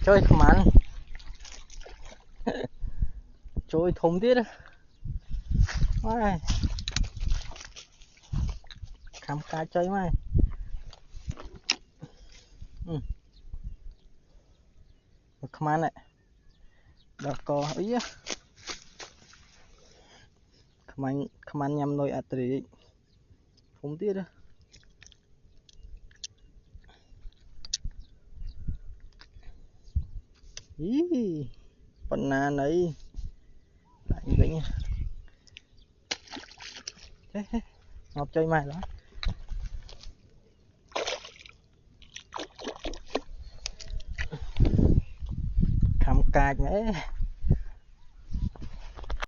chơi thầm ăn chơi thùng tiết á khám cá chơi mày khám ăn này đó có ý á khám ăn nhằm nồi atri thùng tiết á ý phần nàn ấy lại như vậy nha ngọc chơi mày đó khám cá nhé